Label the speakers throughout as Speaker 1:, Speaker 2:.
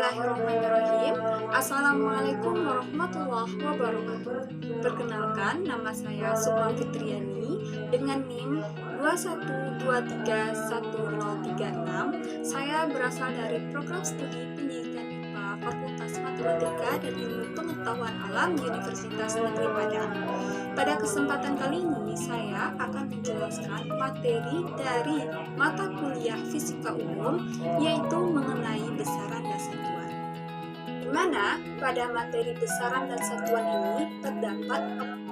Speaker 1: Bismillahirrahmanirrahim. Assalamualaikum warahmatullahi wabarakatuh. Perkenalkan, nama saya Sukma Fitriani dengan NIM 2123136. Saya berasal dari program studi pendidikan IPA Fakultas Matematika dan Ilmu Pengetahuan Alam Universitas Negeri Padang. Pada kesempatan kali ini, saya akan menjelaskan materi dari mata kuliah Fisika Umum, yaitu mengenai besaran dan satuan. Di mana pada materi besaran dan satuan ini terdapat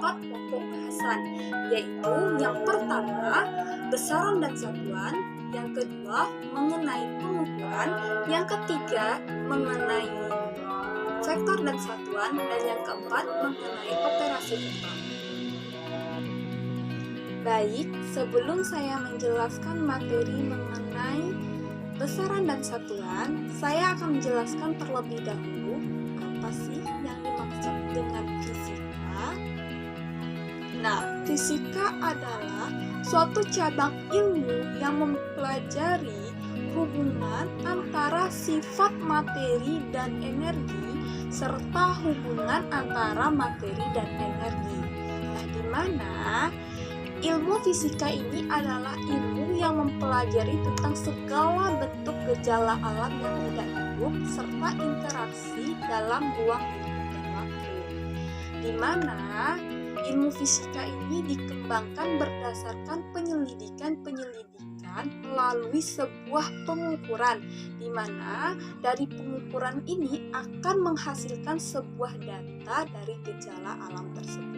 Speaker 1: 4 pokok bahasan, yaitu yang pertama, besaran dan satuan, yang kedua, mengenai pengukuran, yang ketiga, mengenai vektor dan satuan, dan yang keempat, mengenai operasi kembang. Baik, sebelum saya menjelaskan materi mengenai besaran dan satuan, saya akan menjelaskan terlebih dahulu apa sih yang dimaksud dengan fisika. Nah, fisika adalah suatu cabang ilmu yang mempelajari hubungan antara sifat materi dan energi serta hubungan antara materi dan energi. Nah, di mana ilmu fisika ini adalah ilmu yang mempelajari tentang segala bentuk gejala alam yang tidak hidup serta interaksi dalam ruang dan waktu. Di mana ilmu fisika ini dikembangkan berdasarkan penyelidikan melalui sebuah pengukuran, di mana dari pengukuran ini akan menghasilkan sebuah data dari gejala alam tersebut.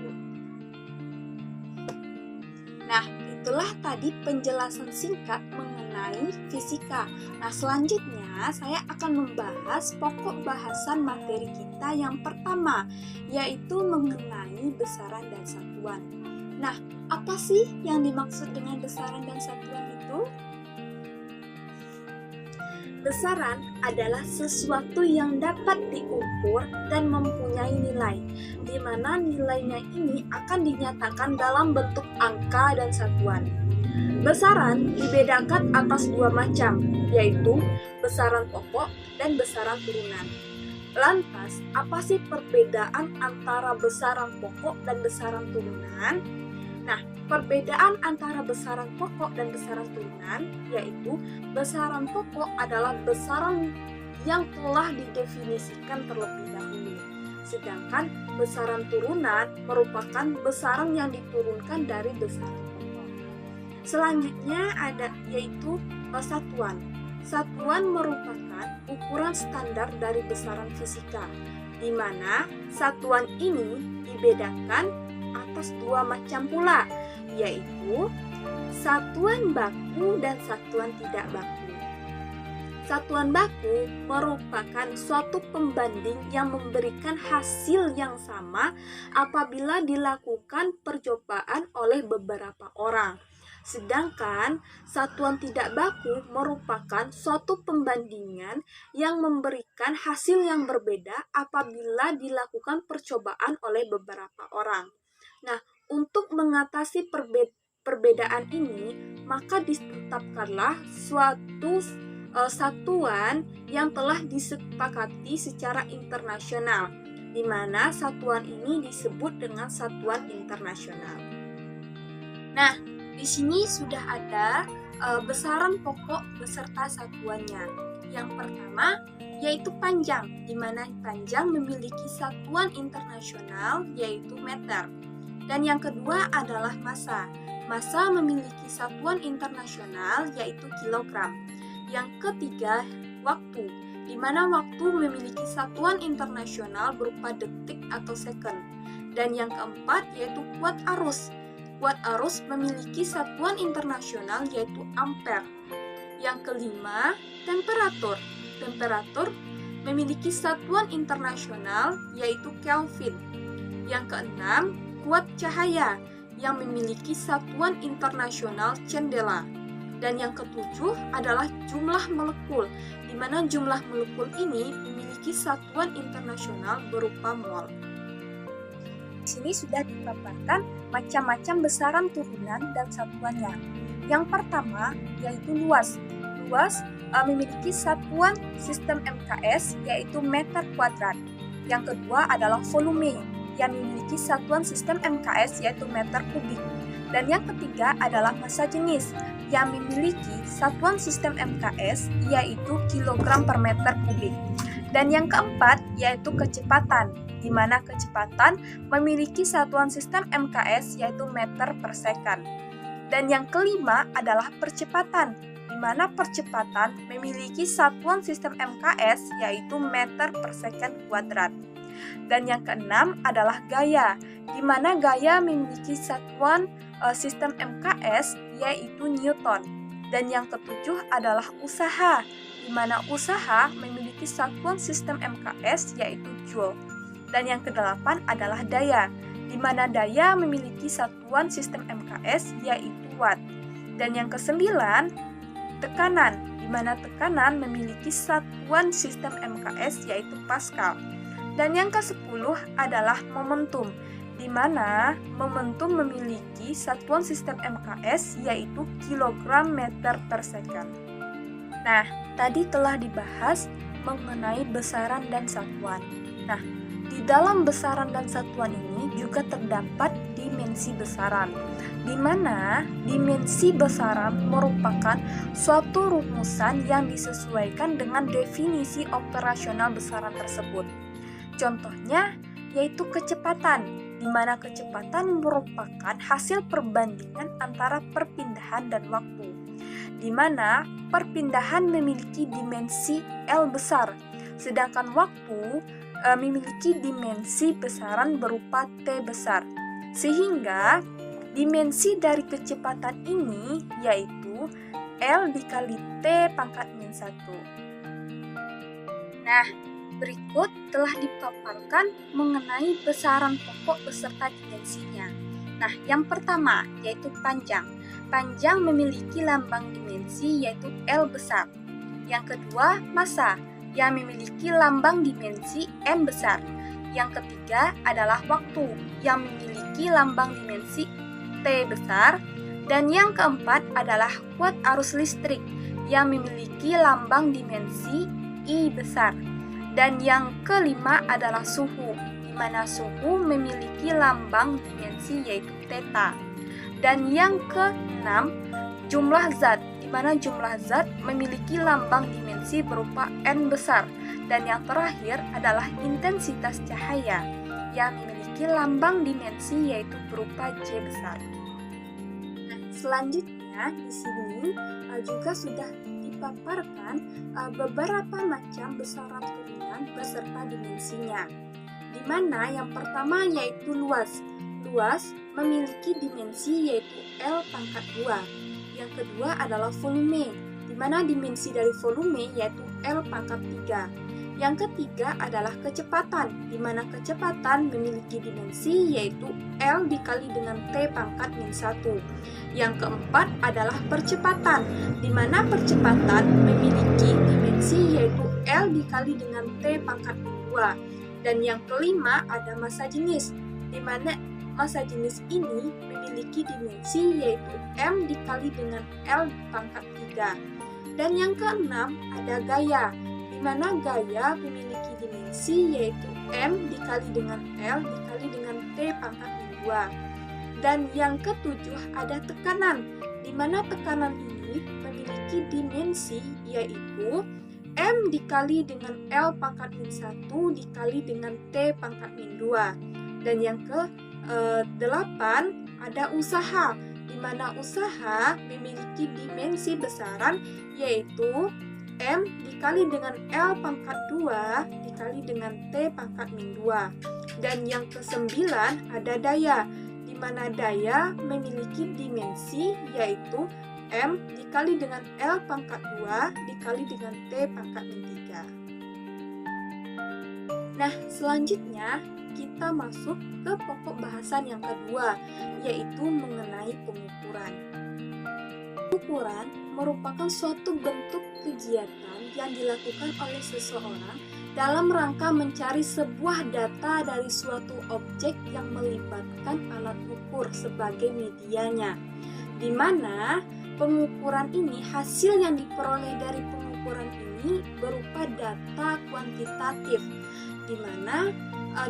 Speaker 1: Nah, itulah tadi penjelasan singkat mengenai fisika. Nah, selanjutnya saya akan membahas pokok bahasan materi kita yang pertama, yaitu mengenai besaran dan satuan. Nah, apa sih yang dimaksud dengan besaran dan satuan itu? Besaran adalah sesuatu yang dapat diukur dan mempunyai nilai, di mana nilainya ini akan dinyatakan dalam bentuk angka dan satuan. Besaran dibedakan atas 2 macam, yaitu besaran pokok dan besaran turunan. Lantas, apa sih perbedaan antara besaran pokok dan besaran turunan? Nah, perbedaan antara besaran pokok dan besaran turunan yaitu besaran pokok adalah besaran yang telah didefinisikan terlebih dahulu. Sedangkan besaran turunan merupakan besaran yang diturunkan dari besaran pokok. Selanjutnya ada yaitu satuan. Satuan merupakan ukuran standar dari besaran fisika, di mana satuan ini dibedakan atas 2 macam pula, yaitu satuan baku dan satuan tidak baku. Satuan baku merupakan suatu pembanding yang memberikan hasil yang sama apabila dilakukan percobaan oleh beberapa orang. Sedangkan satuan tidak baku merupakan suatu pembandingan yang memberikan hasil yang berbeda apabila dilakukan percobaan oleh beberapa orang. Nah, untuk mengatasi perbedaan ini, maka ditetapkanlah suatu satuan yang telah disepakati secara internasional, di mana satuan ini disebut dengan satuan internasional. Nah, di sini sudah ada besaran pokok beserta satuannya. Yang pertama yaitu panjang, di mana panjang memiliki satuan internasional yaitu meter. Dan yang kedua adalah massa. Massa memiliki satuan internasional yaitu kilogram. Yang ketiga, waktu, di mana waktu memiliki satuan internasional berupa detik atau second. Dan yang keempat yaitu kuat arus. Kuat arus memiliki satuan internasional yaitu ampere. Yang kelima, temperatur. Temperatur memiliki satuan internasional yaitu Kelvin. Yang keenam, kuat cahaya yang memiliki satuan internasional candela. Dan yang ketujuh adalah jumlah molekul, di mana jumlah molekul ini memiliki satuan internasional berupa mol. Di sini sudah dipaparkan macam-macam besaran turunan dan satuannya. Yang pertama yaitu luas. luas memiliki satuan sistem MKS yaitu meter kuadrat. Yang kedua adalah volume yang memiliki satuan sistem MKS yaitu meter kubik. Dan yang ketiga adalah massa jenis yang memiliki satuan sistem MKS yaitu kilogram per meter kubik. Dan yang keempat yaitu kecepatan, di mana kecepatan memiliki satuan sistem MKS yaitu meter per second. Dan yang kelima adalah percepatan, di mana percepatan memiliki satuan sistem MKS yaitu meter per second kuadrat. Dan yang keenam adalah gaya, di mana gaya memiliki satuan sistem MKS yaitu Newton. Dan yang ketujuh adalah usaha, di mana usaha memiliki satuan sistem MKS yaitu Joule. Dan yang kedelapan adalah daya, di mana daya memiliki satuan sistem MKS yaitu Watt. Dan yang kesembilan, tekanan, di mana tekanan memiliki satuan sistem MKS yaitu Pascal. Dan yang ke-10 adalah momentum, di mana momentum memiliki satuan sistem MKS yaitu kilogram meter per second. Nah, tadi telah dibahas mengenai besaran dan satuan. Nah, di dalam besaran dan satuan ini juga terdapat dimensi besaran, di mana dimensi besaran merupakan suatu rumusan yang disesuaikan dengan definisi operasional besaran tersebut. Contohnya yaitu kecepatan, di mana kecepatan merupakan hasil perbandingan antara perpindahan dan waktu, di mana perpindahan memiliki dimensi L besar, sedangkan waktu memiliki dimensi besaran berupa T besar. Sehingga dimensi dari kecepatan ini yaitu L dikali T pangkat min 1. Nah, berikut telah dipaparkan mengenai besaran pokok beserta dimensinya. Nah, yang pertama yaitu panjang. Panjang memiliki lambang dimensi yaitu L besar. Yang kedua, massa yang memiliki lambang dimensi M besar. Yang ketiga adalah waktu yang memiliki lambang dimensi T besar. Dan yang keempat adalah kuat arus listrik yang memiliki lambang dimensi I besar. Dan yang kelima adalah suhu, di mana suhu memiliki lambang dimensi yaitu theta. Dan yang keenam, jumlah zat, di mana jumlah zat memiliki lambang dimensi berupa N besar. Dan yang terakhir adalah intensitas cahaya yang memiliki lambang dimensi yaitu berupa J besar. Nah, selanjutnya di sini juga sudah dipaparkan beberapa macam besaran turunan beserta dimensinya. Di mana yang pertama yaitu luas. Luas memiliki dimensi yaitu L pangkat 2. Yang kedua adalah volume, di mana dimensi dari volume yaitu L pangkat 3. Yang ketiga adalah kecepatan, di mana kecepatan memiliki dimensi yaitu L dikali dengan T pangkat min 1. Yang keempat adalah percepatan, di mana percepatan memiliki dimensi yaitu L dikali dengan T pangkat min 2. Dan yang kelima ada massa jenis, di mana massa jenis ini memiliki dimensi yaitu M dikali dengan L pangkat 3. Dan yang keenam ada gaya, di mana gaya memiliki dimensi yaitu M dikali dengan L dikali dengan T pangkat min 2. Dan yang ketujuh ada tekanan, di mana tekanan ini memiliki dimensi yaitu M dikali dengan L pangkat min 1 dikali dengan T pangkat min 2. Dan yang ke-8 ada usaha, di mana usaha memiliki dimensi besaran yaitu M dikali dengan L pangkat 2 dikali dengan T pangkat min 2. Dan yang ke-9 ada daya, di mana daya memiliki dimensi yaitu M dikali dengan L pangkat 2 dikali dengan T pangkat min 3. Nah, selanjutnya kita masuk ke pokok bahasan yang kedua, yaitu mengenai pengukuran. Pengukuran merupakan suatu bentuk kegiatan yang dilakukan oleh seseorang dalam rangka mencari sebuah data dari suatu objek yang melibatkan alat ukur sebagai medianya, di mana pengukuran ini, hasil yang diperoleh dari pengukuran ini berupa data kuantitatif, di mana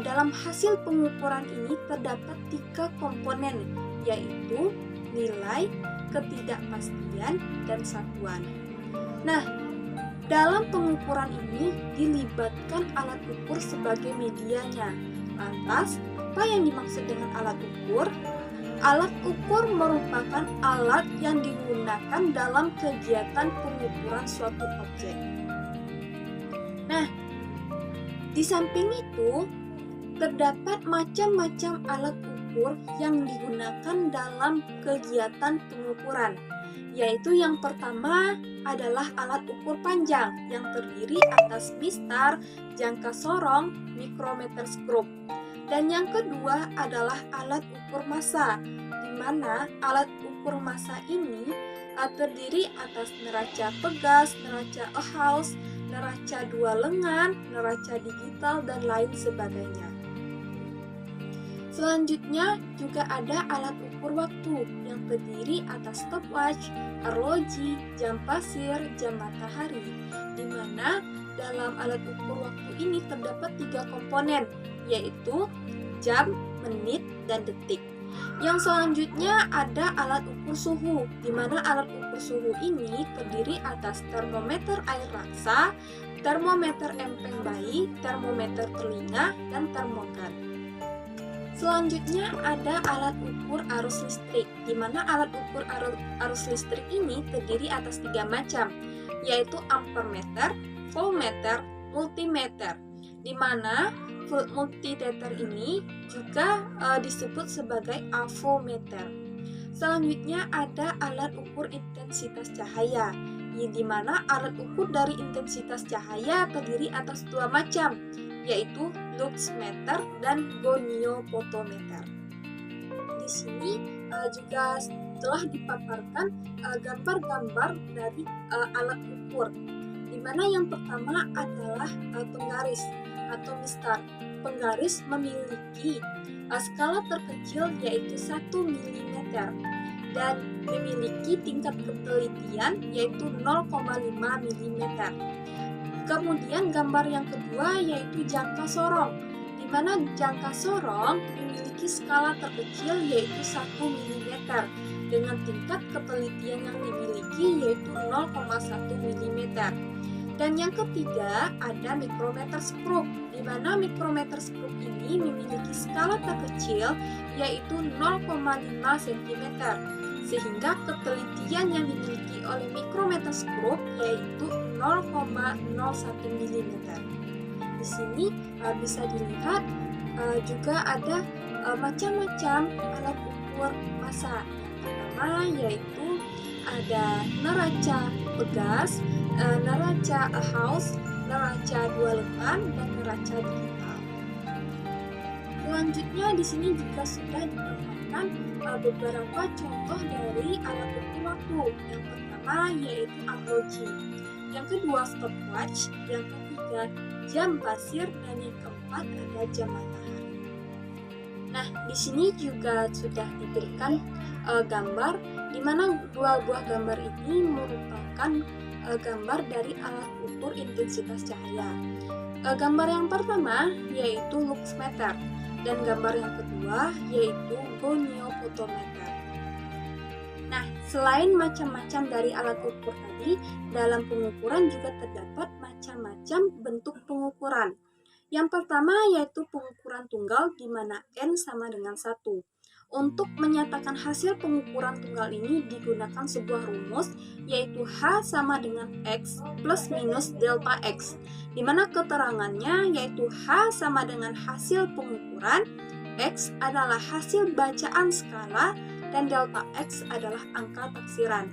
Speaker 1: dalam hasil pengukuran ini terdapat 3 komponen, yaitu nilai, ketidakpastian, dan satuan. Nah, dalam pengukuran ini dilibatkan alat ukur sebagai medianya. Lantas, apa yang dimaksud dengan alat ukur? Alat ukur merupakan alat yang digunakan dalam kegiatan pengukuran suatu objek. Nah, di samping itu, terdapat macam-macam alat ukur yang digunakan dalam kegiatan pengukuran, yaitu yang pertama adalah alat ukur panjang yang terdiri atas mistar, jangka sorong, mikrometer skrup. Dan yang kedua adalah alat ukur massa, di mana alat ukur massa ini terdiri atas neraca pegas, neraca Ahous, neraca 2 lengan, neraca digital, dan lain sebagainya. Selanjutnya juga ada alat ukur waktu yang terdiri atas stopwatch, arloji, jam pasir, jam matahari, di mana dalam alat ukur waktu ini terdapat 3 komponen, yaitu jam, menit, dan detik. Yang selanjutnya ada alat ukur suhu, di mana alat ukur suhu ini terdiri atas termometer air raksa, termometer empeng bayi, termometer telinga, dan termogan. Selanjutnya ada alat ukur arus listrik, di mana alat ukur arus listrik ini terdiri atas 3 macam, yaitu ampermeter, voltmeter, multimeter, di mana multimeter ini juga disebut sebagai avometer. Selanjutnya ada alat ukur intensitas cahaya, di mana alat ukur dari intensitas cahaya terdiri atas 2 macam, yaitu luxmeter dan goniopotometer. Di sini juga telah dipaparkan gambar-gambar dari alat ukur, di mana yang pertama adalah penggaris atau mistar. Penggaris memiliki skala terkecil yaitu 1 mm dan memiliki tingkat ketelitian yaitu 0,5 mm. Kemudian gambar yang kedua yaitu jangka sorong, di mana jangka sorong memiliki skala terkecil yaitu 1 mm dengan tingkat ketelitian yang dimiliki yaitu 0,1 mm. Dan yang ketiga ada mikrometer skrup, di mana mikrometer skrup ini memiliki skala terkecil yaitu 0,5 cm, sehingga ketelitian yang dimiliki oleh mikrometer skrup yaitu 0,01 mm. Di sini bisa dilihat juga ada macam-macam alat ukur massa. Yang pertama yaitu ada neraca pegas, neraca Ahous, neraca 2 lengan, dan neraca digital. Selanjutnya di sini juga sudah dipaparkan beberapa contoh dari alat ukur waktu. Yang pertama yaitu arloji, yang kedua stopwatch, yang ketiga jam pasir, dan yang keempat ada jam matahari. Nah, di sini juga sudah diberikan gambar, di mana 2 buah gambar ini merupakan gambar dari alat ukur intensitas cahaya. Gambar yang pertama yaitu luxmeter, dan gambar yang kedua yaitu goniopotometer. Nah, selain macam-macam dari alat ukur tadi, dalam pengukuran juga terdapat macam-macam bentuk pengukuran. Yang pertama yaitu pengukuran tunggal, di mana N sama dengan 1. Untuk menyatakan hasil pengukuran tunggal ini digunakan sebuah rumus, yaitu H sama dengan X plus minus delta X, di mana keterangannya yaitu H sama dengan hasil pengukuran, X adalah hasil bacaan skala, dan delta X adalah angka taksiran.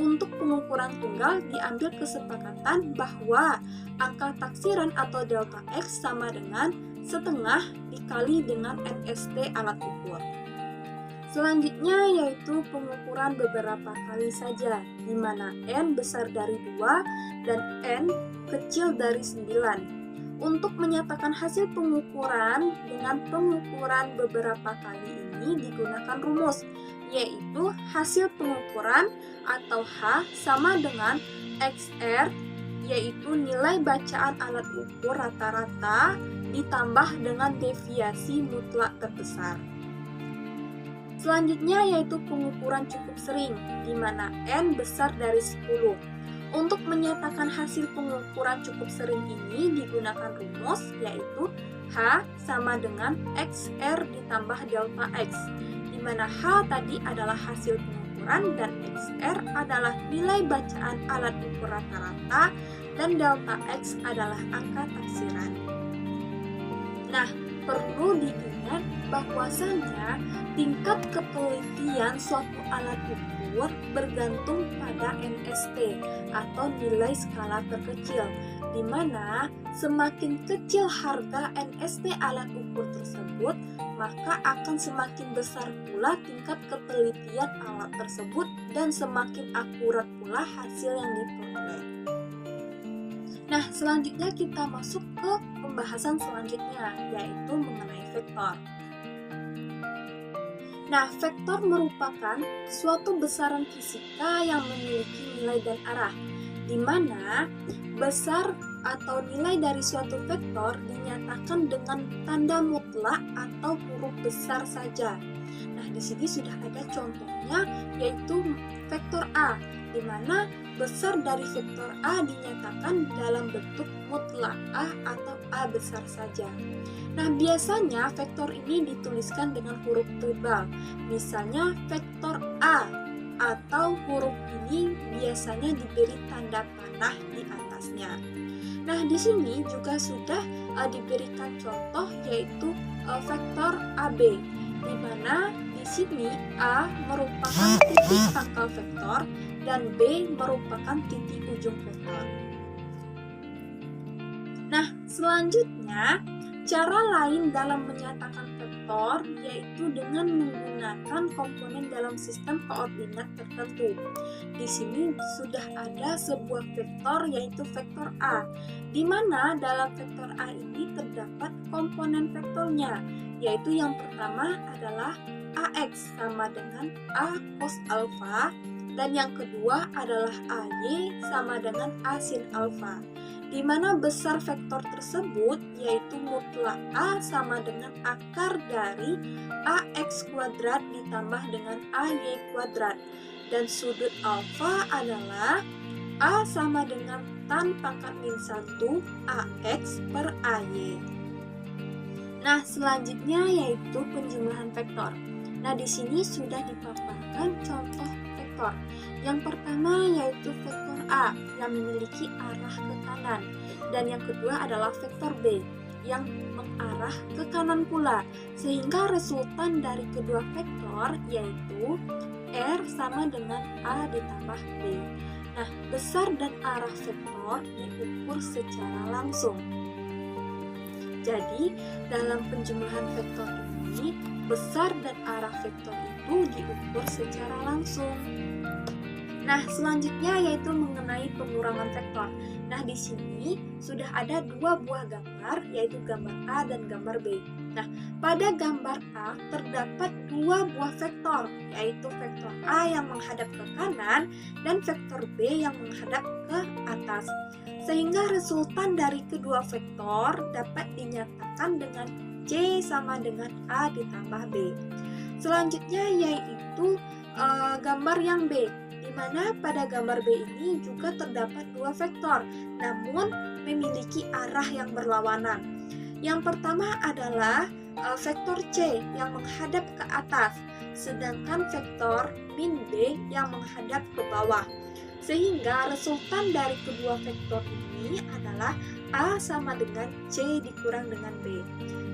Speaker 1: Untuk pengukuran tunggal diambil kesepakatan bahwa angka taksiran atau delta X sama dengan setengah dikali dengan NST alat ukur. Selanjutnya yaitu pengukuran beberapa kali saja, di mana N besar dari 2 dan N kecil dari 9. Untuk menyatakan hasil pengukuran dengan pengukuran beberapa kali ini digunakan rumus, yaitu hasil pengukuran atau H sama dengan XR, yaitu nilai bacaan alat ukur rata-rata ditambah dengan deviasi mutlak terbesar. Selanjutnya yaitu pengukuran cukup sering, di mana N besar dari 10. Untuk menyatakan hasil pengukuran cukup sering ini digunakan rumus, yaitu H sama dengan XR ditambah delta X, di mana H tadi adalah hasil pengukuran dan XR adalah nilai bacaan alat ukur rata-rata dan delta X adalah angka taksiran. Nah, perlu diingat bahwasanya tingkat ketelitian suatu alat ukur bergantung pada NST atau nilai skala terkecil, di mana semakin kecil harga NST alat ukur tersebut, maka akan semakin besar pula tingkat ketelitian alat tersebut dan semakin akurat pula hasil yang diperoleh. Nah, selanjutnya kita masuk ke pembahasan selanjutnya, yaitu mengenai vektor. Nah, vektor merupakan suatu besaran fisika yang memiliki nilai dan arah, di mana besar atau nilai dari suatu vektor dinyatakan dengan tanda mutlak atau huruf besar saja. Nah, di sini sudah ada contohnya, yaitu vektor A, di mana besar dari vektor A dinyatakan dalam bentuk mutlak A atau A besar saja. Nah, biasanya vektor ini dituliskan dengan huruf tebal, misalnya vektor A, atau huruf ini biasanya diberi tanda panah di atasnya. Nah, di sini juga sudah diberikan contoh, yaitu vektor AB, di mana di sini A merupakan titik pangkal vektor dan B merupakan titik ujung vektor. Nah, selanjutnya cara lain dalam menyatakan vektor yaitu dengan menggunakan komponen dalam sistem koordinat tertentu. Di sini sudah ada sebuah vektor, yaitu vektor A, di mana dalam vektor A ini terdapat komponen vektornya, yaitu yang pertama adalah AX sama dengan A cos alfa, dan yang kedua adalah AY sama dengan A sin alfa, di mana besar vektor tersebut yaitu mutlak A sama dengan akar dari AX kuadrat ditambah dengan AY kuadrat, dan sudut alfa adalah A sama dengan tan pangkat min 1 AX per AY. Nah, selanjutnya yaitu penjumlahan vektor. Nah, di sini sudah dipaparkan contoh vektor. Yang pertama yaitu vektor A yang memiliki arah ke kanan, dan yang kedua adalah vektor B yang mengarah ke kanan pula, sehingga resultan dari kedua vektor yaitu R sama dengan A ditambah B. Nah, besar dan arah vektor diukur secara langsung. Jadi, dalam penjumlahan vektor ini, besar dan arah vektor itu diukur secara langsung. Nah, selanjutnya yaitu mengenai pengurangan vektor. Nah, di sini sudah ada dua buah gambar, yaitu gambar A dan gambar B. Nah, pada gambar A terdapat dua buah vektor, yaitu vektor A yang menghadap ke kanan dan vektor B yang menghadap ke atas. Sehingga resultan dari kedua vektor dapat dinyatakan dengan C sama dengan A ditambah B. Selanjutnya yaitu gambar yang B, di mana pada gambar B ini juga terdapat dua vektor, namun memiliki arah yang berlawanan. Yang pertama adalah vektor C yang menghadap ke atas, sedangkan vektor min B yang menghadap ke bawah. Sehingga resultan dari kedua vektor ini adalah A sama dengan C dikurang dengan B.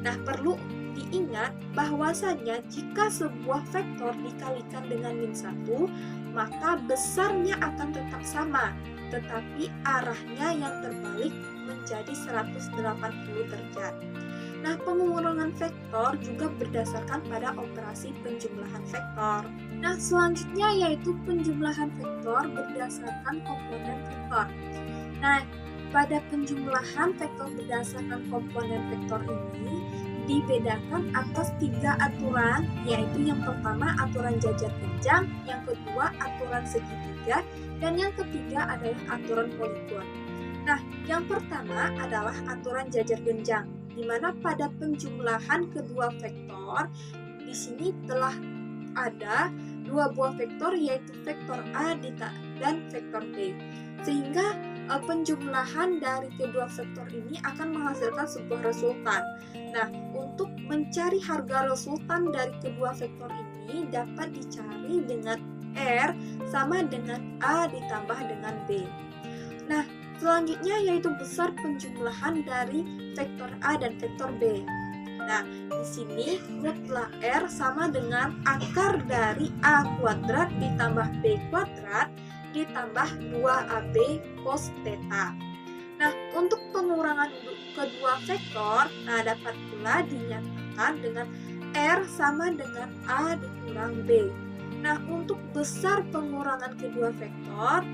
Speaker 1: Nah, perlu diingat bahwasanya jika sebuah vektor dikalikan dengan min 1, maka besarnya akan tetap sama, tetapi arahnya yang terbalik menjadi 180 derajat. Nah, pengurangan vektor juga berdasarkan pada operasi penjumlahan vektor. Nah, selanjutnya yaitu penjumlahan vektor berdasarkan komponen vektor. Nah, pada penjumlahan vektor berdasarkan komponen vektor ini dibedakan atas 3 aturan, yaitu yang pertama aturan jajar genjang, yang kedua aturan segitiga, dan yang ketiga adalah aturan poligon. Nah, yang pertama adalah aturan jajar genjang, di mana pada penjumlahan kedua vektor di sini telah ada 2 buah vektor, yaitu vektor A dan vektor B, sehingga penjumlahan dari kedua vektor ini akan menghasilkan sebuah resultan. Nah, untuk mencari harga resultan dari kedua vektor ini dapat dicari dengan R sama dengan A ditambah dengan B. Nah, selanjutnya yaitu besar penjumlahan dari vektor A dan vektor B. Nah, di sini mutlak R sama dengan akar dari A kuadrat ditambah B kuadrat ditambah 2AB cos theta. Nah, untuk pengurangan kedua vektor, dapat pula dinyatakan dengan R sama dengan A dikurang B. Nah, untuk besar pengurangan kedua vektor,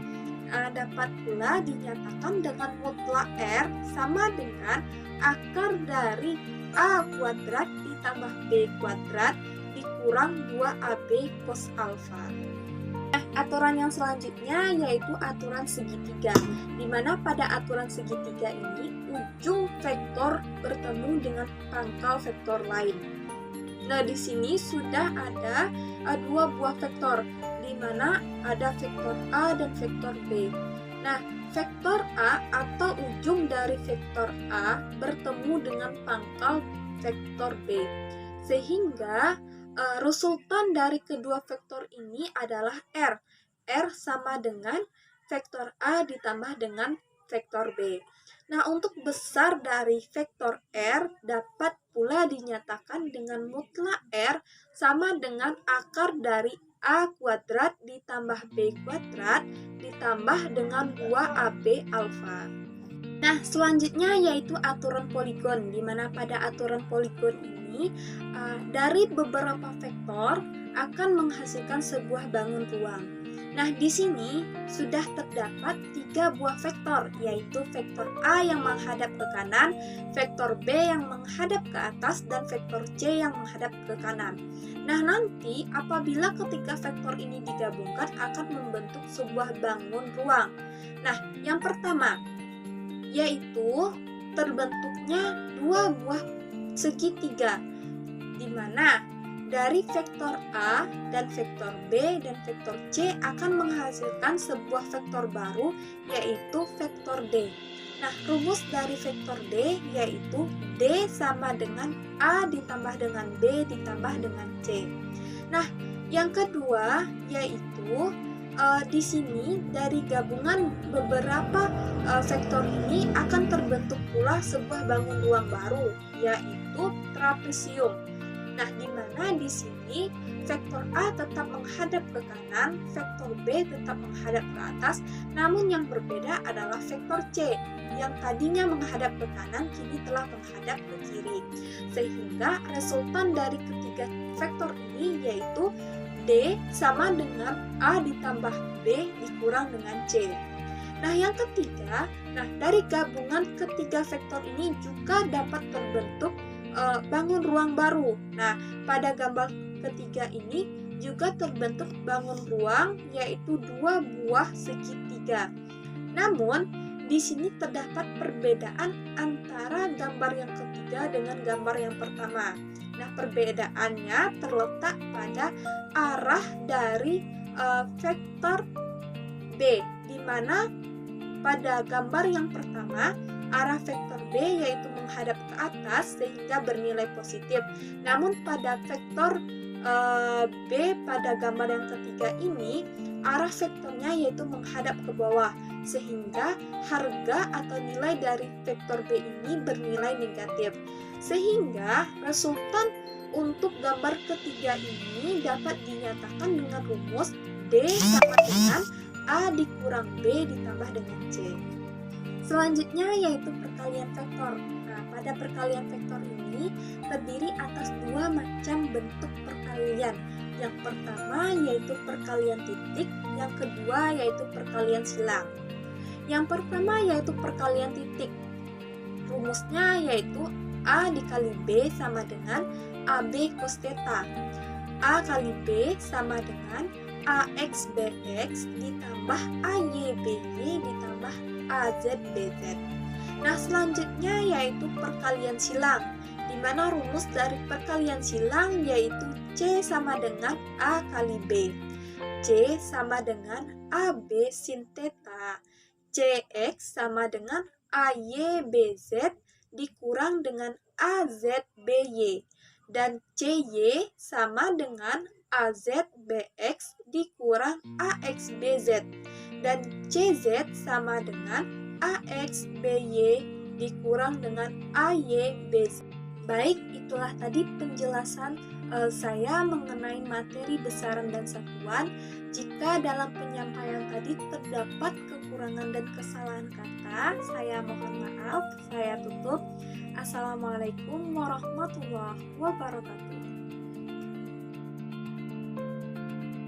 Speaker 1: dapat pula dinyatakan dengan mutlak R sama dengan akar dari A kuadrat ditambah B kuadrat dikurang 2AB cos alfa. Aturan yang selanjutnya yaitu aturan segitiga, di mana pada aturan segitiga ini ujung vektor bertemu dengan pangkal vektor lain. Nah, di sini sudah ada 2 buah vektor, di mana ada vektor A dan vektor B. Nah, vektor A atau ujung dari vektor A bertemu dengan pangkal vektor B, sehingga resultan dari kedua vektor ini adalah R. R sama dengan vektor A ditambah dengan vektor B. Nah, untuk besar dari vektor R dapat pula dinyatakan dengan mutlak R sama dengan akar dari A kuadrat ditambah B kuadrat ditambah dengan 2AB alfa. Nah, selanjutnya yaitu aturan poligon, di mana pada aturan poligon ini dari beberapa vektor akan menghasilkan sebuah bangun ruang. Nah, di sini sudah terdapat 3 buah vektor, yaitu vektor A yang menghadap ke kanan, vektor B yang menghadap ke atas, dan vektor C yang menghadap ke kanan. Nah, nanti apabila ketiga vektor ini digabungkan akan membentuk sebuah bangun ruang. Nah, yang pertama yaitu terbentuknya 2 buah segitiga, di mana dari vektor A dan vektor B dan vektor C akan menghasilkan sebuah vektor baru, yaitu vektor D. Nah, rumus dari vektor D yaitu D sama dengan A ditambah dengan B ditambah dengan C. Nah, yang kedua yaitu di sini dari gabungan beberapa vektor ini akan terbentuk pula sebuah bangun ruang baru, yaitu trapesium. Nah, di mana di sini vektor A tetap menghadap ke kanan, vektor B tetap menghadap ke atas, namun yang berbeda adalah vektor C yang tadinya menghadap ke kanan kini telah menghadap ke kiri. Sehingga resultan dari ketiga vektor ini yaitu D sama dengan A ditambah B dikurang dengan C. Nah, yang ketiga, dari gabungan ketiga vektor ini juga dapat terbentuk bangun ruang baru. Nah, pada gambar ketiga ini juga terbentuk bangun ruang yaitu 2 buah segitiga. Namun, di sini terdapat perbedaan antara gambar yang ketiga dengan gambar yang pertama. Nah, perbedaannya terletak pada arah dari vektor B, di mana pada gambar yang pertama arah vektor B yaitu menghadap ke atas sehingga bernilai positif. Namun pada vektor B pada gambar yang ketiga ini arah vektornya yaitu menghadap ke bawah, sehingga harga atau nilai dari vektor B ini bernilai negatif. Sehingga resultan untuk gambar ketiga ini dapat dinyatakan dengan rumus D sama dengan A dikurang B ditambah dengan C. Selanjutnya yaitu perkalian vektor. Nah, pada perkalian vektor ini terdiri atas 2 macam bentuk perkalian. Yang pertama yaitu perkalian titik, yang kedua yaitu perkalian silang. Yang pertama yaitu perkalian titik. Rumusnya yaitu A dikali B sama dengan AB cos theta. A kali B sama dengan AX BX ditambah AY BY ditambah AZ BZ. Nah, selanjutnya yaitu perkalian silang, di mana rumus dari perkalian silang yaitu C sama dengan A kali B. C sama dengan AB sin theta. CX sama dengan AY BZ dikurang dengan AZ BY. Dan CY sama dengan AZ BX dikurang AX BZ. Dan CZ sama dengan AX BY dikurang dengan AY BZ. Baik, itulah tadi penjelasan saya mengenai materi besaran dan satuan. Jika dalam penyampaian tadi terdapat kekurangan dan kesalahan kata, saya mohon maaf. Saya tutup. Assalamualaikum warahmatullahi wabarakatuh.